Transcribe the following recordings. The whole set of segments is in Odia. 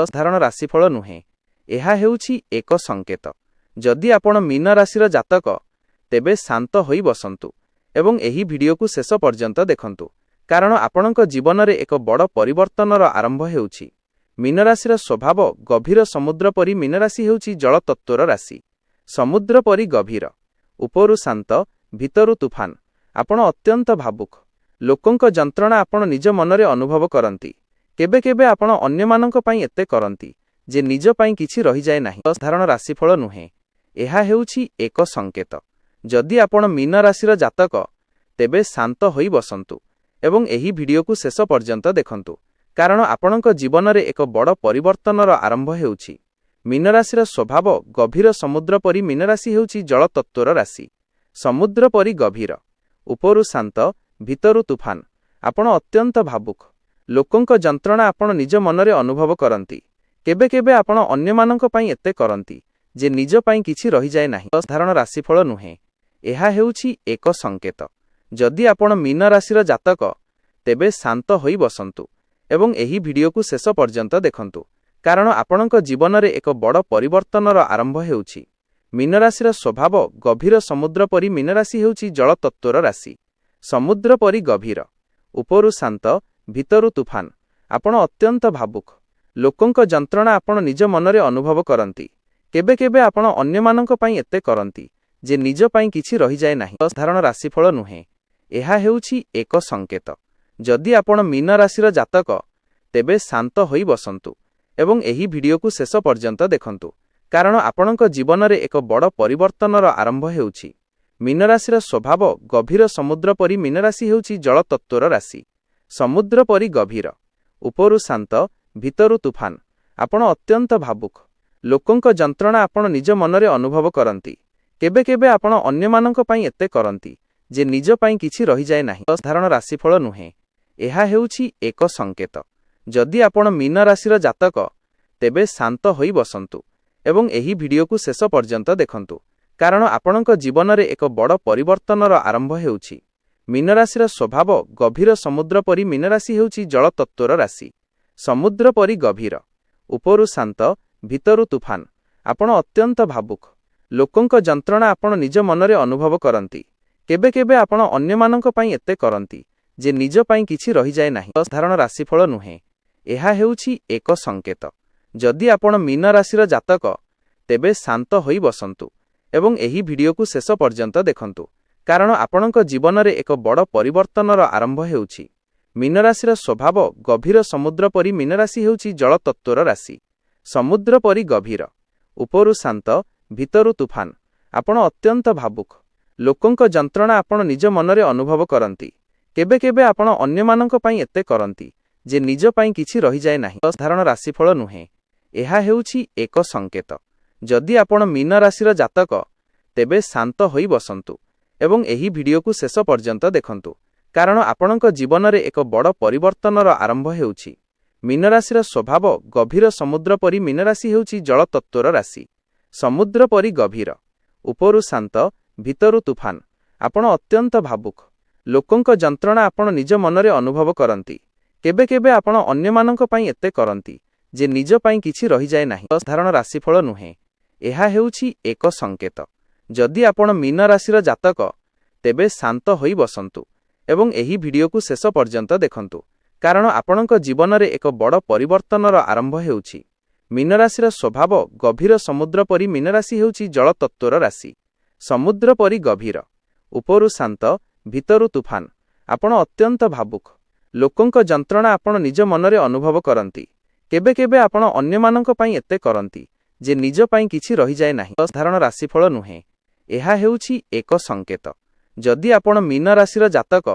ସାଧାରଣ ରାଶିଫଳ ନୁହେଁ, ଏହା ହେଉଛି ଏକ ସଂକେତ। ଯଦି ଆପଣ ମୀନ ରାଶିର ଜାତକ, ତେବେ ଶାନ୍ତ ହୋଇ ବସନ୍ତୁ ଏବଂ ଏହି ଭିଡିଓକୁ ଶେଷ ପର୍ଯ୍ୟନ୍ତ ଦେଖନ୍ତୁ, କାରଣ ଆପଣଙ୍କ ଜୀବନରେ ଏକ ବଡ଼ ପରିବର୍ତ୍ତନର ଆରମ୍ଭ ହେଉଛି। ମୀନ ରାଶିର ସ୍ୱଭାବ ଗଭୀର ସମୁଦ୍ର ପରି। ମୀନ ରାଶି ହେଉଛି ଜଳ ତତ୍ତ୍ୱର ରାଶି। ସମୁଦ୍ର ପରି ଗଭୀର, ଉପରୁ ଶାନ୍ତ, ଭିତରୁ ତୁଫାନ। ଆପଣ ଅତ୍ୟନ୍ତ ଭାବୁକ। ଲୋକଙ୍କ ଯନ୍ତ୍ରଣା ଆପଣ ନିଜ ମନରେ ଅନୁଭବ କରନ୍ତି। କେବେ କେବେ ଆପଣ ଅନ୍ୟମାନଙ୍କ ପାଇଁ ଏତେ କରନ୍ତି ଯେ ନିଜ ପାଇଁ କିଛି ରହିଯାଏ ନାହିଁ। ସାଧାରଣ ରାଶିଫଳ ନୁହେଁ, ଏହା ହେଉଛି ଏକ ସଂକେତ। ଯଦି ଆପଣ ମୀନ ରାଶିର ଜାତକ, ତେବେ ଶାନ୍ତ ହୋଇ ବସନ୍ତୁ ଏବଂ ଏହି ଭିଡିଓକୁ ଶେଷ ପର୍ଯ୍ୟନ୍ତ ଦେଖନ୍ତୁ, କାରଣ ଆପଣଙ୍କ ଜୀବନରେ ଏକ ବଡ଼ ପରିବର୍ତ୍ତନର ଆରମ୍ଭ ହେଉଛି। ମୀନ ରାଶିର ସ୍ୱଭାବ ଗଭୀର ସମୁଦ୍ର ପରି। ମୀନ ରାଶି ହେଉଛି ଜଳ ତତ୍ତ୍ୱର ରାଶି। ସମୁଦ୍ର ପରି ଗଭୀର, ଉପରୁ ଶାନ୍ତ, ଭିତରୁ ତୁଫାନ। ଆପଣ ଅତ୍ୟନ୍ତ ଭାବୁକ। ଲୋକଙ୍କ ଯନ୍ତ୍ରଣା ଆପଣ ନିଜ ମନରେ ଅନୁଭବ କରନ୍ତି। କେବେ କେବେ ଆପଣ ଅନ୍ୟମାନଙ୍କ ପାଇଁ ଏତେ କରନ୍ତି ଯେ ନିଜ ପାଇଁ କିଛି ରହିଯାଏ ନାହିଁ। ସାଧାରଣ ରାଶିଫଳ ନୁହେଁ, ଏହା ହେଉଛି ଏକ ସଂକେତ। ଯଦି ଆପଣ ମୀନ ରାଶିର ଜାତକ, ତେବେ ଶାନ୍ତ ହୋଇ ବସନ୍ତୁ ଏବଂ ଏହି ଭିଡିଓକୁ ଶେଷ ପର୍ଯ୍ୟନ୍ତ ଦେଖନ୍ତୁ, କାରଣ ଆପଣଙ୍କ ଜୀବନରେ ଏକ ବଡ଼ ପରିବର୍ତ୍ତନର ଆରମ୍ଭ ହେଉଛି। ମୀନ ରାଶିର ସ୍ୱଭାବ ଗଭୀର ସମୁଦ୍ର ପରି। ମୀନ ରାଶି ହେଉଛି ଜଳ ତତ୍ତ୍ୱର ରାଶି। ସମୁଦ୍ର ପରି ଗଭୀର, ଉପରୁ ଶାନ୍ତ, ଭିତରୁ ତୁଫାନ। ଆପଣ ଅତ୍ୟନ୍ତ ଭାବୁକ। ଲୋକଙ୍କ ଯନ୍ତ୍ରଣା ଆପଣ ନିଜ ମନରେ ଅନୁଭବ କରନ୍ତି। କେବେ କେବେ ଆପଣ ଅନ୍ୟମାନଙ୍କ ପାଇଁ ଏତେ କରନ୍ତି ଯେ ନିଜ ପାଇଁ କିଛି ରହିଯାଏ ନାହିଁ। ସାଧାରଣ ରାଶିଫଳ ନୁହେଁ, ଏହା ହେଉଛି ଏକ ସଂକେତ। ଯଦି ଆପଣ ମୀନ ରାଶିର ଜାତକ, ତେବେ ଶାନ୍ତ ହୋଇ ବସନ୍ତୁ ଏବଂ ଏହି ଭିଡିଓକୁ ଶେଷ ପର୍ଯ୍ୟନ୍ତ ଦେଖନ୍ତୁ, କାରଣ ଆପଣଙ୍କ ଜୀବନରେ ଏକ ବଡ଼ ପରିବର୍ତ୍ତନର ଆରମ୍ଭ ହେଉଛି। ମୀନ ରାଶିର ସ୍ୱଭାବ ଗଭୀର ସମୁଦ୍ର ପରି। ମୀନ ରାଶି ହେଉଛି ଜଳ ତତ୍ତ୍ୱର ରାଶି। ସମୁଦ୍ର ପରି ଗଭୀର, ଉପରୁ ଶାନ୍ତ, ଭିତରୁ ତୁଫାନ। ଆପଣ ଅତ୍ୟନ୍ତ ଭାବୁକ। ଲୋକଙ୍କ ଯନ୍ତ୍ରଣା ଆପଣ ନିଜ ମନରେ ଅନୁଭବ କରନ୍ତି। କେବେ କେବେ ଆପଣ ଅନ୍ୟମାନଙ୍କ ପାଇଁ ଏତେ କରନ୍ତି ଯେ ନିଜ ପାଇଁ କିଛି ରହିଯାଏ ନାହିଁ। ସାଧାରଣ ରାଶିଫଳ ନୁହେଁ, ଏହା ହେଉଛି ଏକ ସଂକେତ। ଯଦି ଆପଣ ମୀନ ରାଶିର ଜାତକ, ତେବେ ଶାନ୍ତ ହୋଇ ବସନ୍ତୁ ଏବଂ ଏହି ଭିଡିଓକୁ ଶେଷ ପର୍ଯ୍ୟନ୍ତ ଦେଖନ୍ତୁ, କାରଣ ଆପଣଙ୍କ ଜୀବନରେ ଏକ ବଡ଼ ପରିବର୍ତ୍ତନର ଆରମ୍ଭ ହେଉଛି। ମୀନ ରାଶିର ସ୍ୱଭାବ ଗଭୀର ସମୁଦ୍ର ପରି। ମୀନ ରାଶି ହେଉଛି ଜଳ ତତ୍ତ୍ୱର ରାଶି। ସମୁଦ୍ର ପରି ଗଭୀର, ଉପରୁ ଶାନ୍ତ, ଭିତରୁ ତୁଫାନ। ଆପଣ ଅତ୍ୟନ୍ତ ଭାବୁକ। ଲୋକଙ୍କ ଯନ୍ତ୍ରଣା ଆପଣ ନିଜ ମନରେ ଅନୁଭବ କରନ୍ତି। କେବେ କେବେ ଆପଣ ଅନ୍ୟମାନଙ୍କ ପାଇଁ ଏତେ କରନ୍ତି ଯେ ନିଜ ପାଇଁ କିଛି ରହିଯାଏ ନାହିଁ। ସାଧାରଣ ରାଶିଫଳ ନୁହେଁ, ଏହା ହେଉଛି ଏକ ସଂକେତ। ଯଦି ଆପଣ ମୀନ ରାଶିର ଜାତକ, ତେବେ ଶାନ୍ତ ହୋଇ ବସନ୍ତୁ ଏବଂ ଏହି ଭିଡିଓକୁ ଶେଷ ପର୍ଯ୍ୟନ୍ତ ଦେଖନ୍ତୁ, କାରଣ ଆପଣଙ୍କ ଜୀବନରେ ଏକ ବଡ଼ ପରିବର୍ତ୍ତନର ଆରମ୍ଭ ହେଉଛି। ମୀନ ରାଶିର ସ୍ୱଭାବ ଗଭୀର ସମୁଦ୍ର ପରି। ମୀନ ରାଶି ହେଉଛି ଜଳ ତତ୍ତ୍ୱର ରାଶି। ସମୁଦ୍ର ପରି ଗଭୀର, ଉପରୁ ଶାନ୍ତ, ଭିତରୁ ତୁଫାନ। ଆପଣ ଅତ୍ୟନ୍ତ ଭାବୁକ। ଲୋକଙ୍କ ଯନ୍ତ୍ରଣା ଆପଣ ନିଜ ମନରେ ଅନୁଭବ କରନ୍ତି। କେବେ କେବେ ଆପଣ ଅନ୍ୟମାନଙ୍କ ପାଇଁ ଏତେ କରନ୍ତି ଯେ ନିଜ ପାଇଁ କିଛି ରହିଯାଏ ନାହିଁ। ସାଧାରଣ ରାଶିଫଳ ନୁହେଁ, ଏହା ହେଉଛି ଏକ ସଂକେତ। ଯଦି ଆପଣ ମୀନ ରାଶିର ଜାତକ, ତେବେ ଶାନ୍ତ ହୋଇ ବସନ୍ତୁ ଏବଂ ଏହି ଭିଡିଓକୁ ଶେଷ ପର୍ଯ୍ୟନ୍ତ ଦେଖନ୍ତୁ, କାରଣ ଆପଣଙ୍କ ଜୀବନରେ ଏକ ବଡ଼ ପରିବର୍ତ୍ତନର ଆରମ୍ଭ ହେଉଛି। ମୀନ ରାଶିର ସ୍ୱଭାବ ଗଭୀର ସମୁଦ୍ର ପରି। ମୀନ ରାଶି ହେଉଛି ଜଳ ତତ୍ତ୍ୱର ରାଶି। ସମୁଦ୍ର ପରି ଗଭୀର, ଉପରୁ ଶାନ୍ତ, ଭିତରୁ ତୁଫାନ। ଆପଣ ଅତ୍ୟନ୍ତ ଭାବୁକ। ଲୋକଙ୍କ ଯନ୍ତ୍ରଣା ଆପଣ ନିଜ ମନରେ ଅନୁଭବ କରନ୍ତି। କେବେ କେବେ ଆପଣ ଅନ୍ୟମାନଙ୍କ ପାଇଁ ଏତେ କରନ୍ତି ଯେ ନିଜ ପାଇଁ କିଛି ରହିଯାଏ ନାହିଁ। ସାଧାରଣ ରାଶିଫଳ ନୁହେଁ, ଏହା ହେଉଛି ଏକ ସଂକେତ। ଯଦି ଆପଣ ମୀନ ରାଶିର ଜାତକ, ତେବେ ଶାନ୍ତ ହୋଇ ବସନ୍ତୁ ଏବଂ ଏହି ଭିଡିଓକୁ ଶେଷ ପର୍ଯ୍ୟନ୍ତ ଦେଖନ୍ତୁ, କାରଣ ଆପଣଙ୍କ ଜୀବନରେ ଏକ ବଡ଼ ପରିବର୍ତ୍ତନର ଆରମ୍ଭ ହେଉଛି। ମୀନ ରାଶିର ସ୍ୱଭାବ ଗଭୀର ସମୁଦ୍ର ପରି। ମୀନ ରାଶି ହେଉଛି ଜଳ ତତ୍ତ୍ୱର ରାଶି। ସମୁଦ୍ର ପରି ଗଭୀର, ଉପରୁ ଶାନ୍ତ, ଭିତରୁ ତୁଫାନ। ଆପଣ ଅତ୍ୟନ୍ତ ଭାବୁକ। ଲୋକଙ୍କ ଯନ୍ତ୍ରଣା ଆପଣ ନିଜ ମନରେ ଅନୁଭବ କରନ୍ତି। କେବେ କେବେ ଆପଣ ଅନ୍ୟମାନଙ୍କ ପାଇଁ ଏତେ କରନ୍ତି ଯେ ନିଜ ପାଇଁ କିଛି ରହିଯାଏ ନାହିଁ। ସାଧାରଣ ରାଶିଫଳ ନୁହେଁ, ଏହା ହେଉଛି ଏକ ସଂକେତ। ଯଦି ଆପଣ ମୀନ ରାଶିର ଜାତକ,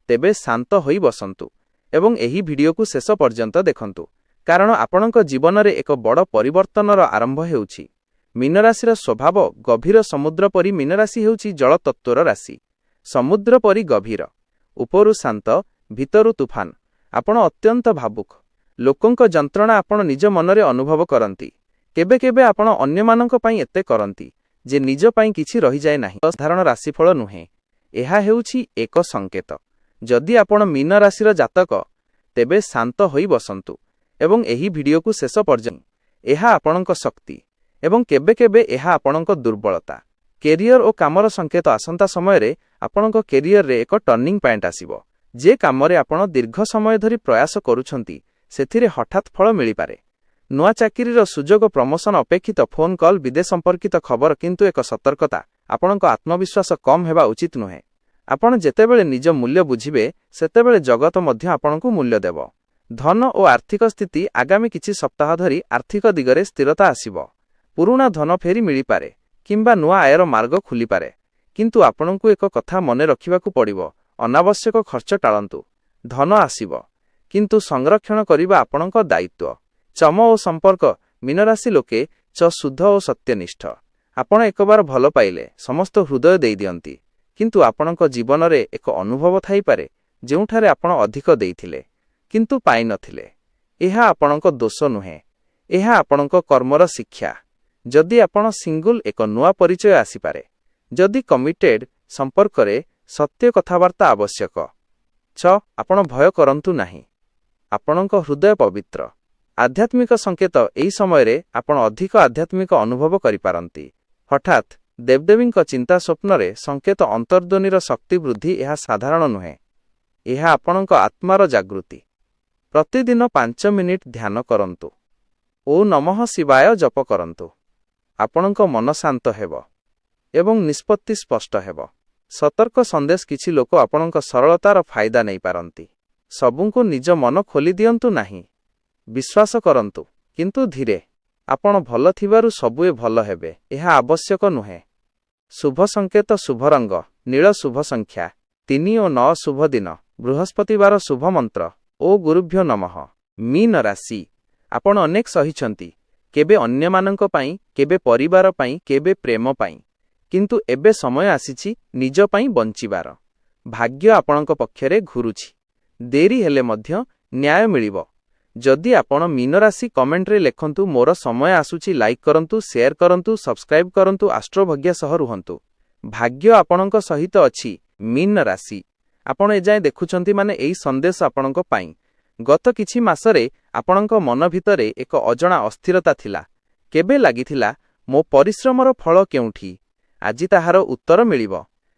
ତେବେ ଶାନ୍ତ ହୋଇ ବସନ୍ତୁ ଏବଂ ଏହି ଭିଡିଓକୁ ଶେଷ ପର୍ଯ୍ୟନ୍ତ ଦେଖନ୍ତୁ, କାରଣ ଆପଣଙ୍କ ଜୀବନରେ ଏକ ବଡ଼ ପରିବର୍ତ୍ତନର ଆରମ୍ଭ ହେଉଛି। ମୀନ ରାଶିର ସ୍ୱଭାବ ଗଭୀର ସମୁଦ୍ର ପରି। ମୀନ ରାଶି ହେଉଛି ଜଳ ତତ୍ତ୍ୱର ରାଶି। ସମୁଦ୍ର ପରି ଗଭୀର, ଉପରୁ ଶାନ୍ତ, ଭିତରୁ ତୁଫାନ। ଆପଣ ଅତ୍ୟନ୍ତ ଭାବୁକ। ଲୋକଙ୍କ ଯନ୍ତ୍ରଣା ଆପଣ ନିଜ ମନରେ ଅନୁଭବ କରନ୍ତି। କେବେ କେବେ ଆପଣ ଅନ୍ୟମାନଙ୍କ ପାଇଁ ଏତେ କରନ୍ତି ଯେ ନିଜ ପାଇଁ କିଛି ରହିଯାଏ ନାହିଁ। ସାଧାରଣ ରାଶିଫଳ ନୁହେଁ, ଏହା ହେଉଛି ଏକ ସଂକେତ। ଯଦି ଆପଣ ମୀନ ରାଶିର ଜାତକ, ତେବେ ଶାନ୍ତ ହୋଇ ବସନ୍ତୁ ଏବଂ ଏହି ଭିଡିଓକୁ ଶେଷ ପର୍ଯ୍ୟନ୍ତ। ଏହା ଆପଣଙ୍କ ଶକ୍ତି ଏବଂ କେବେ କେବେ ଏହା ଆପଣଙ୍କ ଦୁର୍ବଳତା। କ୍ୟାରିୟର ଓ କାମର ସଂକେତ ଆସନ୍ତା ସମୟରେ ଆପଣଙ୍କ କ୍ୟାରିୟରରେ ଏକ ଟର୍ଣ୍ଣିଂ ପଏଣ୍ଟ ଆସିବ। ଯେ କାମରେ ଆପଣ ଦୀର୍ଘ ସମୟ ଧରି ପ୍ରୟାସ କରୁଛନ୍ତି ସେଥିରେ ହଠାତ୍ ଫଳ ମିଳିପାରେ। ନୂଆ ଚାକିରିର ସୁଯୋଗ, ପ୍ରମୋଶନ, ଅପେକ୍ଷିତ ଫୋନ୍ କଲ୍, ବିଦେଶ ସମ୍ପର୍କିତ ଖବର। କିନ୍ତୁ ଏକ ସତର୍କତା, ଆପଣଙ୍କ ଆତ୍ମବିଶ୍ୱାସ କମ୍ ହେବା ଉଚିତ ନୁହେଁ। ଆପଣ ଯେତେବେଳେ ନିଜ ମୂଲ୍ୟ ବୁଝିବେ ସେତେବେଳେ ଜଗତ ମଧ୍ୟ ଆପଣଙ୍କୁ ମୂଲ୍ୟ ଦେବ। ଧନ ଓ ଆର୍ଥିକ ସ୍ଥିତି, ଆଗାମୀ କିଛି ସପ୍ତାହ ଧରି ଆର୍ଥିକ ଦିଗରେ ସ୍ଥିରତା ଆସିବ। ପୁରୁଣା ଧନ ଫେରି ମିଳିପାରେ କିମ୍ବା ନୂଆ ଆୟର ମାର୍ଗ ଖୋଲିପାରେ। କିନ୍ତୁ ଆପଣଙ୍କୁ ଏକ କଥା ମନେ ରଖିବାକୁ ପଡ଼ିବ, ଅନାବଶ୍ୟକ ଖର୍ଚ୍ଚ ଟାଳନ୍ତୁ। ଧନ ଆସିବ କିନ୍ତୁ ସଂରକ୍ଷଣ କରିବା ଆପଣଙ୍କ ଦାୟିତ୍ୱ। ଚମ ଓ ସମ୍ପର୍କ, ମୀନରାଶି ଲୋକେ ଶୁଦ୍ଧ ଓ ସତ୍ୟନିଷ୍ଠ। ଆପଣ એકવાર ଭଲ ପାଇଲେ ସମସ୍ତ ହୃଦୟ ଦେଇଦିଅନ୍ତି। କିନ୍ତୁ ଆପଣଙ୍କ ଜୀବନରେ ଏକ ଅନୁଭବ ଥାଇପାରେ ଯେଉଁଠାରେ ଆପଣ ଅଧିକ ଦେଇଥିଲେ କିନ୍ତୁ ପାଇନଥିଲେ। ଏହା ଆପଣଙ୍କ ଦୋଷ ନୁହେଁ, ଏହା ଆପଣଙ୍କ କର୍ମର ଶିକ୍ଷା। ଯଦି ଆପଣ ସିଙ୍ଗଲ, ଏକ ନୂଆ ପରିଚୟ ଆସିପାରେ। ଯଦି କମିଟେଡ୍, ସମ୍ପର୍କରେ ସତ୍ୟ କଥାବାର୍ତ୍ତା ଆବଶ୍ୟକ। ଆପଣ ଭୟ କରନ୍ତୁ ନାହିଁ, ଆପଣଙ୍କ ହୃଦୟ ପବିତ୍ର। ଆଧ୍ୟାତ୍ମିକ ସଂକେତ, ଏହି ସମୟରେ ଆପଣ ଅଧିକ ଆଧ୍ୟାତ୍ମିକ ଅନୁଭବ କରିପାରନ୍ତି। ହଠାତ୍ ଦେବଦେବୀଙ୍କ ଚିନ୍ତା, ସ୍ୱପ୍ନରେ ସଂକେତ, ଅନ୍ତର୍ଧ୍ୱନୀର ଶକ୍ତି ବୃଦ୍ଧି। ଏହା ସାଧାରଣ ନୁହେଁ, ଏହା ଆପଣଙ୍କ ଆତ୍ମାର ଜାଗୃତି। ପ୍ରତିଦିନ 5 ମିନିଟ୍ ଧ୍ୟାନ କରନ୍ତୁ ଓ ନମଃ ଶିବାୟ ଜପ କରନ୍ତୁ। ଆପଣଙ୍କ ମନ ଶାନ୍ତ ହେବ ଏବଂ ନିଷ୍ପତ୍ତି ସ୍ପଷ୍ଟ ହେବ। ସତର୍କ ସନ୍ଦେଶ, କିଛି ଲୋକ ଆପଣଙ୍କ ସରଳତାର ଫାଇଦା ନେଇପାରନ୍ତି। ସବୁଙ୍କୁ ନିଜ ମନ ଖୋଲି ଦିଅନ୍ତୁ ନାହିଁ। ବିଶ୍ୱାସ କରନ୍ତୁ କିନ୍ତୁ ଧୀରେ। ଆପଣ ଭଲ ଥିବାରୁ ସବୁଏ ଭଲ ହେବେ, ଏହା ଆବଶ୍ୟକ ନୁହେଁ। ଶୁଭ ସଂକେତ, ଶୁଭ ରଙ୍ଗ ନୀଳ, ଶୁଭ ସଂଖ୍ୟା 3 ଓ 9, ଶୁଭ ଦିନ ବୃହସ୍ପତିବାର, ଶୁଭ ମନ୍ତ୍ର ଓ ଗୁରୁଭ୍ୟୋ ନମଃ। ମୀନ ରାଶି, ଆପଣ ଅନେକ ସହିଛନ୍ତି, କେବେ ଅନ୍ୟମାନଙ୍କ ପାଇଁ, କେବେ ପରିବାର ପାଇଁ, କେବେ ପ୍ରେମ ପାଇଁ। କିନ୍ତୁ ଏବେ ସମୟ ଆସିଛି ନିଜ ପାଇଁ ବଞ୍ଚିବାର। ଭାଗ୍ୟ ଆପଣଙ୍କ ପକ୍ଷରେ ଘୁରୁଛି। ଡେରି ହେଲେ ମଧ୍ୟ ନ୍ୟାୟ ମିଳିବ। ଯଦି ଆପଣ ମୀନରାଶି, କମେଣ୍ଟରେ ଲେଖନ୍ତୁ ମୋର ସମୟ ଆସୁଛି। ଲାଇକ୍ କରନ୍ତୁ, ସେୟାର କରନ୍ତୁ, ସବସ୍କ୍ରାଇବ୍ କରନ୍ତୁ। ଆଷ୍ଟ୍ରୋଭାଗ୍ୟ ସହ ରୁହନ୍ତୁ। ଭାଗ୍ୟ ଆପଣଙ୍କ ସହିତ ଅଛି। ମୀନ ରାଶି, ଆପଣ ଏଯାଏଁ ଦେଖୁଛନ୍ତି ମାନେ ଏହି ସନ୍ଦେଶ ଆପଣଙ୍କ ପାଇଁ। ଗତ କିଛି ମାସରେ ଆପଣଙ୍କ ମନ ଭିତରେ ଏକ ଅଜଣା ଅସ୍ଥିରତା ଥିଲା। କେବେ ଲାଗିଥିଲା ମୋ ପରିଶ୍ରମର ଫଳ କେଉଁଠି? ଆଜି ତାହାର ଉତ୍ତର ମିଳିବ।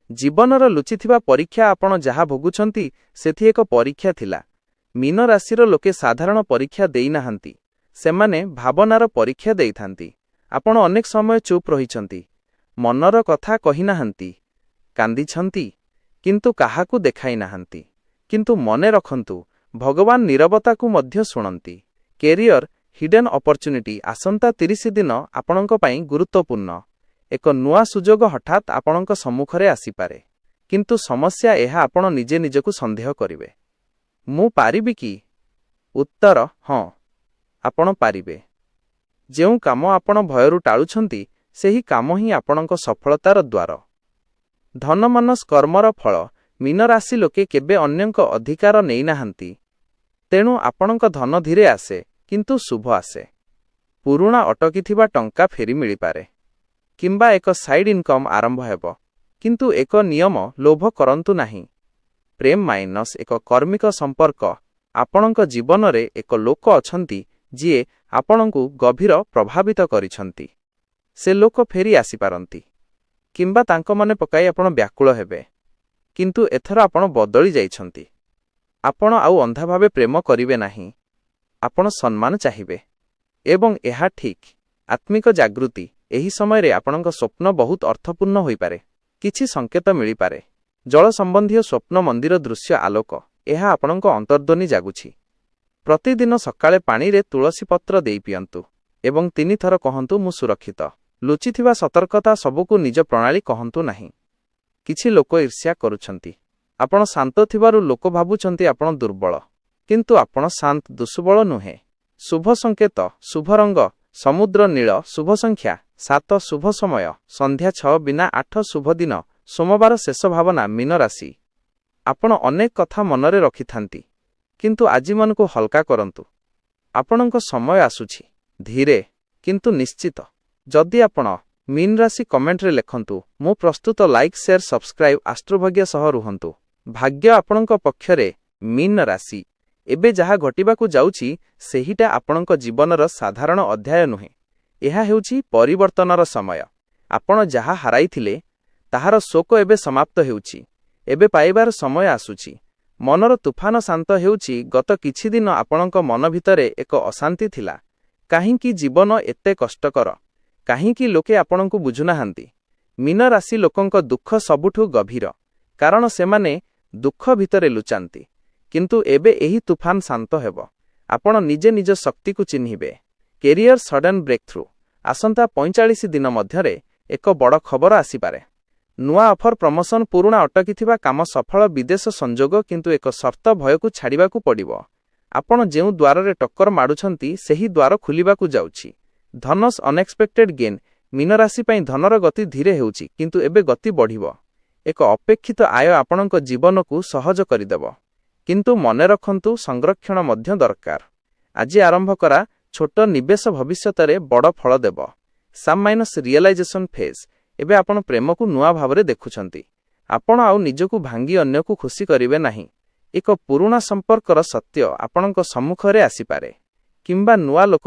ଜୀବନର ଲୁଚିଥିବା ପରୀକ୍ଷା, ଆପଣ ଯାହା ଭୋଗୁଛନ୍ତି ସେଠି ଏକ ପରୀକ୍ଷା ଥିଲା। ମୀନ ରାଶିର ଲୋକେ ସାଧାରଣ ପରୀକ୍ଷା ଦେଇନାହାନ୍ତି, ସେମାନେ ଭାବନାର ପରୀକ୍ଷା ଦେଇଥାନ୍ତି। ଆପଣ ଅନେକ ସମୟ ଚୁପ୍ ରହିଛନ୍ତି, ମନର କଥା କହିନାହାନ୍ତି, କାନ୍ଦିଛନ୍ତି କିନ୍ତୁ କାହାକୁ ଦେଖାଇନାହାନ୍ତି। କିନ୍ତୁ ମନେ ରଖନ୍ତୁ, ଭଗବାନ ନୀରବତାକୁ ମଧ୍ୟ ଶୁଣନ୍ତି। କ୍ୟାରିୟର, ହିଡେନ୍ ଅପରଚ୍ୟୁନିଟି, ଆସନ୍ତା 30 ଦିନ ଆପଣଙ୍କ ପାଇଁ ଗୁରୁତ୍ୱପୂର୍ଣ୍ଣ। ଏକ ନୂଆ ସୁଯୋଗ ହଠାତ୍ ଆପଣଙ୍କ ସମ୍ମୁଖରେ ଆସିପାରେ। କିନ୍ତୁ ସମସ୍ୟା ଏହା, ଆପଣ ନିଜେ ନିଜକୁ ସନ୍ଦେହ କରିବେ। ମୁଁ ପାରିବି କି? ଉତ୍ତର, ହଁ, ଆପଣ ପାରିବେ। ଯେଉଁ କାମ ଆପଣ ଭୟରୁ ଟାଳୁଛନ୍ତି ସେହି କାମ ହିଁ ଆପଣଙ୍କ ସଫଳତାର ଦ୍ୱାର। ଧନମାନସ, କର୍ମର ଫଳ, ମୀନ ରାଶି ଲୋକେ କେବେ ଅନ୍ୟଙ୍କ ଅଧିକାର ନେଇନାହାନ୍ତି। ତେଣୁ ଆପଣଙ୍କ ଧନ ଧୀରେ ଆସେ କିନ୍ତୁ ଶୁଭ ଆସେ। ପୁରୁଣା ଅଟକିଥିବା ଟଙ୍କା ଫେରି ମିଳିପାରେ କିମ୍ବା ଏକ ସାଇଡ୍ ଇନକମ୍ ଆରମ୍ଭ ହେବ। କିନ୍ତୁ ଏକ ନିୟମ, ଲୋଭ କରନ୍ତୁ ନାହିଁ। ପ୍ରେମ ମାଇନସ୍ ଏକ କର୍ମିକ ସମ୍ପର୍କ, ଆପଣଙ୍କ ଜୀବନରେ ଏକ ଲୋକ ଅଛନ୍ତି ଯିଏ ଆପଣଙ୍କୁ ଗଭୀର ପ୍ରଭାବିତ କରିଛନ୍ତି। ସେ ଲୋକ ଫେରି ଆସିପାରନ୍ତି କିମ୍ବା ତାଙ୍କ ମନେ ପକାଇ ଆପଣ ବ୍ୟାକୁଳ ହେବେ। କିନ୍ତୁ ଏଥର ଆପଣ ବଦଳି ଯାଇଛନ୍ତି। ଆପଣ ଆଉ ଅନ୍ଧା ଭାବେ ପ୍ରେମ କରିବେ ନାହିଁ, ଆପଣ ସମ୍ମାନ ଚାହିଁବେ। ଏବଂ ଏହା ଠିକ୍। ଆତ୍ମିକ ଜାଗୃତି, ଏହି ସମୟରେ ଆପଣଙ୍କ ସ୍ୱପ୍ନ ବହୁତ ଅର୍ଥପୂର୍ଣ୍ଣ ହୋଇପାରେ। କିଛି ସଂକେତ ମିଳିପାରେ। ଜଳ ସମ୍ବନ୍ଧୀୟ ସ୍ୱପ୍ନ, ମନ୍ଦିର ଦୃଶ୍ୟ, ଆଲୋକ, ଏହା ଆପଣଙ୍କ ଅନ୍ତର୍ଧ୍ୱନି ଜାଗୁଛି। ପ୍ରତିଦିନ ସକାଳେ ପାଣିରେ ତୁଳସୀ ପତ୍ର ଦେଇ ପିଅନ୍ତୁ ଏବଂ 3 ଥର କହନ୍ତୁ ମୁଁ ସୁରକ୍ଷିତ। ଲୁଚିଥିବା ସତର୍କତା, ସବୁକୁ ନିଜ ପ୍ରଣାଳୀ କହନ୍ତୁ ନାହିଁ। କିଛି ଲୋକ ଈର୍ଷ୍ୟା କରୁଛନ୍ତି। ଆପଣ ଶାନ୍ତ ଥିବାରୁ ଲୋକ ଭାବୁଛନ୍ତି ଆପଣ ଦୁର୍ବଳ। କିନ୍ତୁ ଆପଣ ଶାନ୍ତ, ଦୁର୍ବଳ ନୁହେଁ। ଶୁଭ ସଂକେତ, ଶୁଭ ରଙ୍ଗ ସମୁଦ୍ର ନୀଳ, ଶୁଭ ସଂଖ୍ୟା 7, ଶୁଭ ସମୟ ସନ୍ଧ୍ୟା 6 ବିନା 8, ଶୁଭ ଦିନ ସୋମବାର। ଶେଷ ଭାବନା, ମୀନ ରାଶି, ଆପଣ ଅନେକ କଥା ମନରେ ରଖିଥାନ୍ତି କିନ୍ତୁ ଆଜି ମନକୁ ହାଲକା କରନ୍ତୁ। ଆପଣଙ୍କ ସମୟ ଆସୁଛି, ଧୀରେ କିନ୍ତୁ ନିଶ୍ଚିତ। ଯଦି ଆପଣ ମୀନ ରାଶି, କମେଣ୍ଟରେ ଲେଖନ୍ତୁ ମୁଁ ପ୍ରସ୍ତୁତ। Like, share, subscribe. ଆଷ୍ଟ୍ରୋଭାଗ୍ୟ ସହ ରୁହନ୍ତୁ। ଭାଗ୍ୟ ଆପଣଙ୍କ ପକ୍ଷରେ। ମୀନ ରାଶି, ଏବେ ଯାହା ଘଟିବାକୁ ଯାଉଛି ସେହିଟା ଆପଣଙ୍କ ଜୀବନର ସାଧାରଣ ଅଧ୍ୟାୟ ନୁହେଁ। ଏହା ହେଉଛି ପରିବର୍ତ୍ତନର ସମୟ। ଆପଣ ଯାହା ହାରାଇଥିଲେ ତାହାର ଶୋକ ଏବେ ସମାପ୍ତ ହେଉଛି। ଏବେ ପାଇବାର ସମୟ ଆସୁଛି। ମନର ତୁଫାନ ଶାନ୍ତ ହେଉଛି। ଗତ କିଛି ଦିନ ଆପଣଙ୍କ ମନ ଭିତରେ ଏକ ଅଶାନ୍ତି ଥିଲା। କାହିଁକି ଜୀବନ ଏତେ କଷ୍ଟକର? କାହିଁକି ଲୋକେ ଆପଣଙ୍କୁ ବୁଝୁନାହାନ୍ତି? ମୀନ ରାଶି ଲୋକଙ୍କ ଦୁଃଖ ସବୁଠୁ ଗଭୀର, କାରଣ ସେମାନେ ଦୁଃଖ ଭିତରେ ଲୁଚାନ୍ତି। କିନ୍ତୁ ଏବେ ଏହି ତୁଫାନ ଶାନ୍ତ ହେବ। ଆପଣ ନିଜେ ନିଜ ଶକ୍ତିକୁ ଚିହ୍ନିବେ। Carrier sudden breakthrough. ଆସନ୍ତା 45 ଦିନ ମଧ୍ୟରେ ଏକ ବଡ଼ ଖବର ଆସିପାରେ। ନୂଆ ଅଫର, ପ୍ରମୋଶନ, ପୁରୁଣା ଅଟକିଥିବା କାମ, ସଫଳ ବିଦେଶ ସଂଯୋଗ। କିନ୍ତୁ ଏକ ସର୍ତ୍ତ, ଭୟକୁ ଛାଡ଼ିବାକୁ ପଡ଼ିବ। ଆପଣ ଯେଉଁ ଦ୍ୱାରରେ ଟକ୍କର ମାଡୁଛନ୍ତି ସେହି ଦ୍ୱାର ଖୋଲିବାକୁ ଯାଉଛି। ଧନସ୍ ଅନଏକ୍ସପେକ୍ଟେଡ୍ ଗେନ୍। ମୀନରାଶି ପାଇଁ ଧନର ଗତି ଧୀରେ ହେଉଛି, କିନ୍ତୁ ଏବେ ଗତି ବଢ଼ିବ। ଏକ ଅପେକ୍ଷିତ ଆୟ ଆପଣଙ୍କ ଜୀବନକୁ ସହଜ କରିଦେବ। କିନ୍ତୁ ମନେ ରଖନ୍ତୁ, ସଂରକ୍ଷଣ ମଧ୍ୟ ଦରକାର। ଆଜି ଆରମ୍ଭ କରା ଛୋଟ ନିବେଶ ଭବିଷ୍ୟତରେ ବଡ଼ ଫଳ ଦେବ। Sam realisation phase. ଏବେ ଆପଣ ପ୍ରେମକୁ ନୂଆ ଭାବରେ ଦେଖୁଛନ୍ତି। ଆପଣ ଆଉ ନିଜକୁ ଭାଙ୍ଗି ଅନ୍ୟକୁ ଖୁସି କରିବେ ନାହିଁ। ଏକ ପୁରୁଣା ସମ୍ପର୍କର ସତ୍ୟ ଆପଣଙ୍କ ସମ୍ମୁଖରେ ଆସିପାରେ, କିମ୍ବା ନୂଆ ଲୋକ